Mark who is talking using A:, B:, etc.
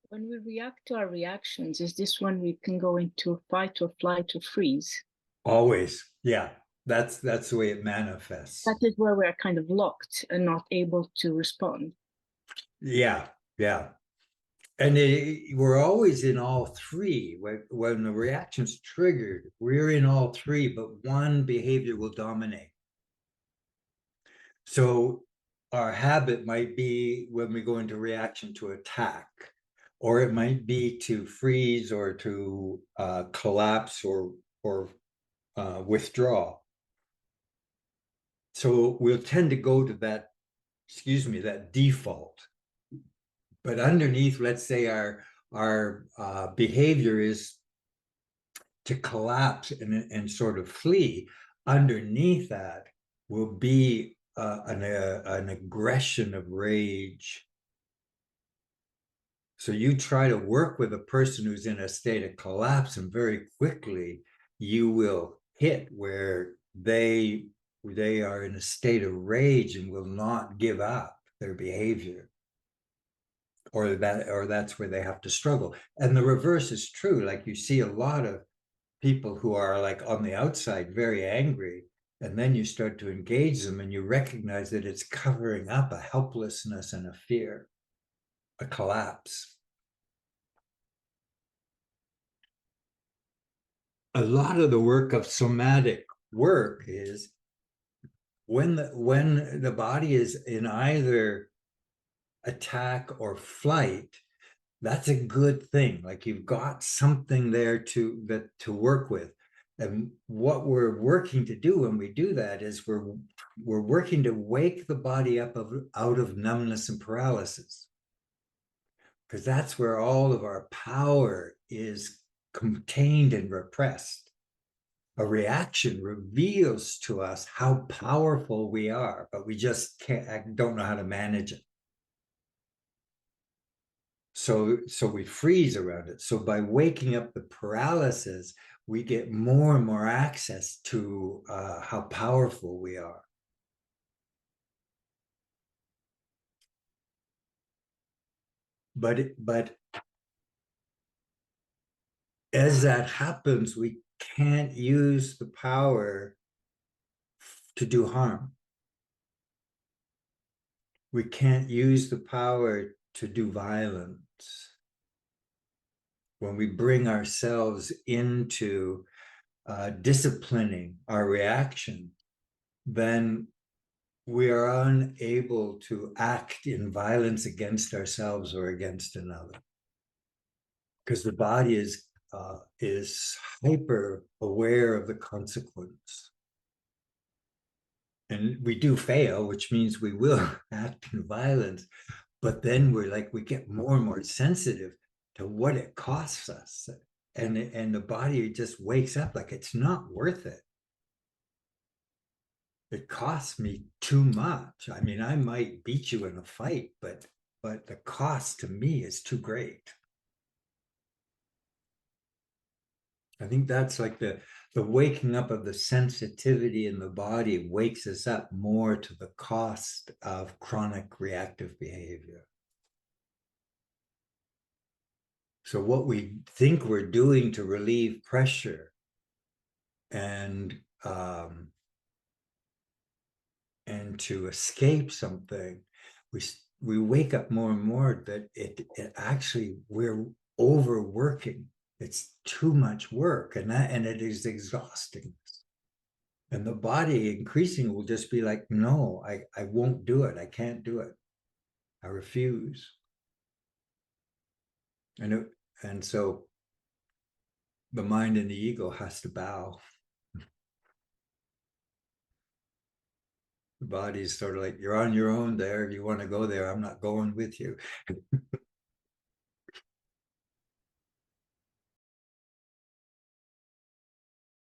A: When we react to our reactions, is this when we can go into fight or flight or freeze?
B: Always. Yeah. That's the way it
A: That
B: manifests.
A: is where we're kind of locked and not able to respond.
B: Yeah. Yeah. And we're always in all three. When the reaction's triggered, we're in all three, but one behavior will dominate. So our habit might be when we go into reaction to attack, or it might be to freeze or to collapse or withdraw. So we'll tend to go to that, excuse me, that default. But underneath, let's say our behavior is to collapse and sort of flee. Underneath that will be an aggression of rage. So you try to work with a person who's in a state of collapse, and very quickly you will hit where they are in a state of rage and will not give up their behavior, or that's where they have to struggle. And the reverse is true. Like you see a lot of people who are like on the outside very angry, and then you start to engage them and you recognize that it's covering up a helplessness and a fear, a collapse. A lot of the work of somatic work is when the body is in either attack or flight. That's a good thing. Like you've got something there to work with. And what we're working to do when we do that is we're working to wake the body up out of numbness and paralysis, because that's where all of our power is contained and repressed. A reaction reveals to us how powerful we are, but we just don't know how to manage it. So we freeze around it. So by waking up the paralysis, we get more and more access to how powerful we are. But as that happens, we can't use the power to do harm. We can't use the power to do violence. When we bring ourselves into disciplining our reaction, then we are unable to act in violence against ourselves or against another, because the body is hyper aware of the consequence. And we do fail, which means we will act in violence, but then we get more and more sensitive to what it costs us. And the body just wakes up like it's not worth it. It costs me too much. I mean, I might beat you in a fight, but the cost to me is too great. I think that's like the waking up of the sensitivity in the body wakes us up more to the cost of chronic reactive behavior. So what we think we're doing to relieve pressure and to escape something, we wake up more and more that it actually we're overworking. It's too much work, and it is exhausting. And the body increasingly will just be like, no, I won't do it. I can't do it. I refuse. And so the mind and the ego has to bow. The body's sort of like, you're on your own there. If you want to go there, I'm not going with you.